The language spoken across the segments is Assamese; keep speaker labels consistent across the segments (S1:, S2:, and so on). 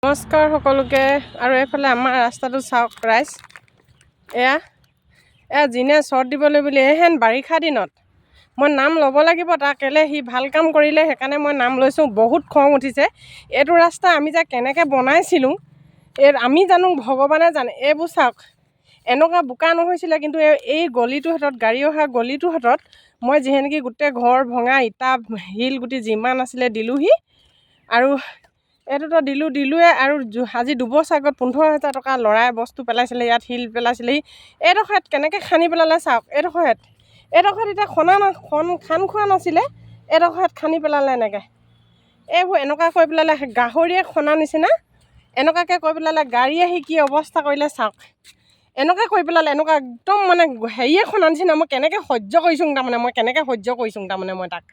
S1: নমস্কাৰ সকলোকে। আৰু এইফালে আমাৰ ৰাস্তাটো চাওক ৰাইজ, এয়া যিনে চৰ্ট দিবলৈ বুলি এইহেন বাৰিষা দিনত মই নাম ল'ব লাগিব তাক, কেলৈ সি ভাল কাম কৰিলে সেইকাৰণে মই নাম লৈছোঁ। বহুত খং উঠিছে। এইটো ৰাস্তা আমি যে কেনেকৈ বনাইছিলোঁ আমি জানো, ভগৱানে জানে। এইবোৰ চাওক, এনেকুৱা বোকা নহৈছিলে, কিন্তু এই গলিটোৰ হাতত, গাড়ী অহা গলিটোৰ হাতত মই যিহেনেকি গোটেই ঘৰ ভঙা ইটা শিল গুটি যিমান আছিলে দিলোঁহি। আৰু এইটোতো দিলোঁৱে। আৰু আজি 2 বছৰ আগত 15,000 টকা ল'ৰাই বস্তু পেলাইছিলে, ইয়াত শিল পেলাইছিলেহি। এইডোখৰত কেনেকৈ খান্দি পেলালে চাওক। এইডোখৰত এতিয়া খান খোৱা নাছিলে, এইডোখৰত খান্দি পেলালে এনেকৈ। এইবোৰ এনেকুৱা কৰি পেলালে, গাহৰিয়ে খনা নিচিনা এনেকুৱাকৈ কৰি পেলালে। গাড়ী আহি কি অৱস্থা কৰিলে চাওক। এনেকুৱা কৰি পেলালে, এনেকুৱা একদম মানে হেৰিয়ে খনা নিচিনা। মই কেনেকৈ সহ্য কৰিছোঁ তাৰমানে, মই তাক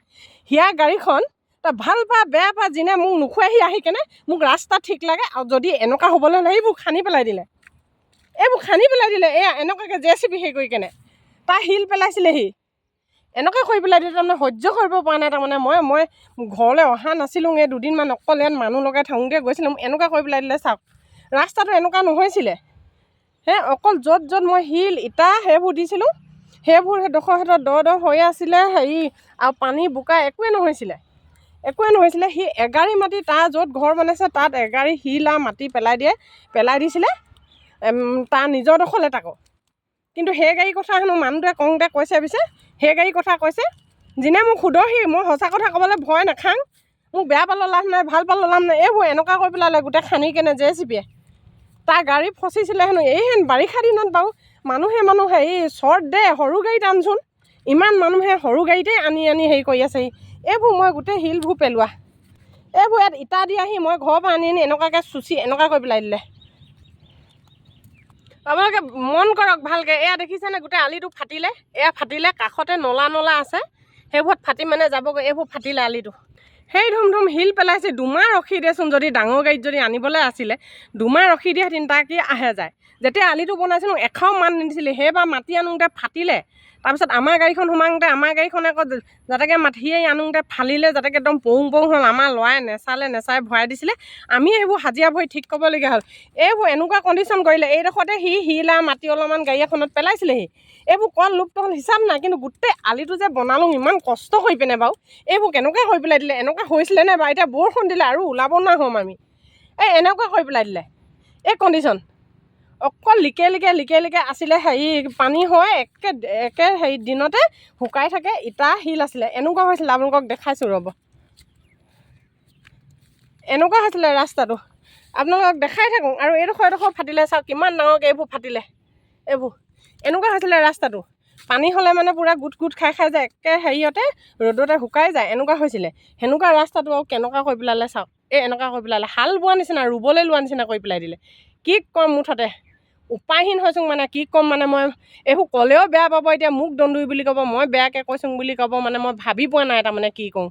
S1: সিয়া গাড়ীখন তই ভাল পা বেয়া পা যিনে মোক নোখোৱাহি আহি কেনে মোক ৰাস্তা ঠিক লাগে। আৰু যদি এনেকুৱা হ'বলৈ হ'লে এইবোৰ খান্দি পেলাই দিলে, এয়া এনেকুৱাকৈ JCB হেৰি কৰি কেনে তাৰ শিল পেলাইছিলেহি। এনেকুৱা কৰি পেলাই দিলে তাৰমানে সহ্য কৰিব পৰা নাই। তাৰমানে মই ঘৰলৈ অহা নাছিলোঁ, এই 2 দিনমান অকল ইয়াত মানুহ লগাই থাকোঁতে গৈছিলোঁ। এনেকুৱা কৰি পেলাই দিলে চাওক। ৰাস্তাটো এনেকুৱা নহৈছিলে অকল য'ত মই শিল ইটা সেইবোৰ দিছিলোঁ, সেইবোৰ সেইডোখৰ দ হৈ আছিলে হেৰি। আৰু পানী বোকা একোৱে নহৈছিলে। সি এগাড়ী মাটি তাৰ য'ত ঘৰ বনাইছে তাত এগাড়ী শিল আৰু মাটি পেলাই দিছিলে তাৰ নিজৰ দখলে তাকো। কিন্তু সেই গাড়ীৰ কথা হেনো মানুহটোৱে কওঁতে কৈছে সেই গাড়ীৰ কথা কৈছে। যিনে মোক সোধহি, মই সঁচা কথা ক'বলৈ ভয় নাখাং। মোক বেয়া পালেও লাভ নাই, ভাল পালেও লাভ নাই। এইবোৰ এনেকুৱা কৰি পেলালে গোটেই খান্দি কেনে JCBয়ে। তাৰ গাড়ী ফচিছিলে হেনো। এইহেন বাৰিষা দিনত বাৰু মানুহে এই চৰ্ট দে, সৰু গাড়ীত আনচোন। ইমান মানুহে সৰু গাড়ীতে আনি হেৰি কৰি আছেহি। এইবোৰ মই গোটেই শিলবোৰ পেলোৱা, এইবোৰ ইয়াত ইটা দি আহি মই ঘৰৰ পৰা আনি এনেকুৱাকৈ চুচি এনেকুৱা কৰি পেলাই দিলে। আপোনালোকে মন কৰক ভালকৈ। এয়া দেখিছেনে গোটেই আলিটো ফাটিলে। ফাটিলে, কাষতে নলা আছে, সেইবোৰত ফাটি মানে যাবগৈ। এইবোৰ ফাটিলে আলিটো। সেই ধুম শিল পেলাইছে। 2 মাহ ৰখি দিয়েচোন, যদি ডাঙৰ গাড়ীত যদি আনিবলৈ আছিলে 2 মাহ ৰখি দিয়াহেঁতেন তাৰ কি আহে যায়। যেতিয়া আলিটো বনাইছিলোঁ এখাও মান নিদিছিলে, সেইবাৰ মাটি আনোতে ফাটিলে। তাৰপিছত আমাৰ গাড়ীখন সোমাওঁতে আমাৰ গাড়ীখন আকৌ যাতেকৈ মাঠিয়ে আনোতে ফালিলে, যাতেকৈ একদম পৌং হ'ল। আমাৰ ল'ৰাই নেচাই ভৰাই দিছিলে। আমি এইবোৰ হাজিৰা ভৰি ঠিক কৰিবলগীয়া হ'ল। এইবোৰ এনেকুৱা কণ্ডিশ্যন কৰিলে। এইডোখৰতে শিল আৰু মাটি অলপমান গাড়ী এখনত পেলাইছিলেহি। এইবোৰ ক'ত লুপ্ত হ'ল হিচাপ নাই। কিন্তু গোটেই আলিটো যে বনালোঁ ইমান কষ্ট হৈ পিনে বাৰু, এইবোৰ কেনেকুৱা কৰি পেলাই দিলে। এনেকুৱা হৈছিলে নে বাৰু? এতিয়া বৰষুণ দিলে আৰু ওলাব নোৱাৰা হ'ম আমি। এনেকুৱা কৰি পেলাই দিলে। এই কণ্ডিশ্যন অকল লিকে আছিলে। হেৰি পানী হয় একে হেৰি দিনতে শুকাই থাকে। ইটা শিল আছিলে, এনেকুৱা হৈছিলে। আপোনালোকক দেখাইছোঁ ৰ'ব। এনেকুৱা হৈছিলে ৰাস্তাটো, আপোনালোকক দেখাই থাকোঁ। আৰু এইডোখৰ ফাটিলে চাওক, কিমান ডাঙৰকৈ এইবোৰ ফাটিলে। এইবোৰ এনেকুৱা হৈছিলে ৰাস্তাটো। পানী হ'লে মানে পূৰা গোট খাই যায়, একে হেৰিয়তে ৰ'দতে শুকাই যায়। এনেকুৱা হৈছিলে। সেনেকুৱা ৰাস্তাটো আৰু কেনেকুৱা কৰি পেলালে চাওক। এনেকুৱা কৰি পেলালে, হাল বোৱা নিচিনা, ৰুবলৈ লোৱা নিচিনা কৰি পেলাই দিলে। কি ক'ম, মুঠতে উপায়হীন হৈছোঁ। মানে কি ক'ম, মানে মই এইবোৰ ক'লেও বেয়া পাব। এতিয়া মোক দন্দুৰি বুলি ক'ব, মই বেয়াকৈ কৈছোঁ বুলি ক'ব। মানে মই ভাবি পোৱা নাই তাৰমানে কি কওঁ।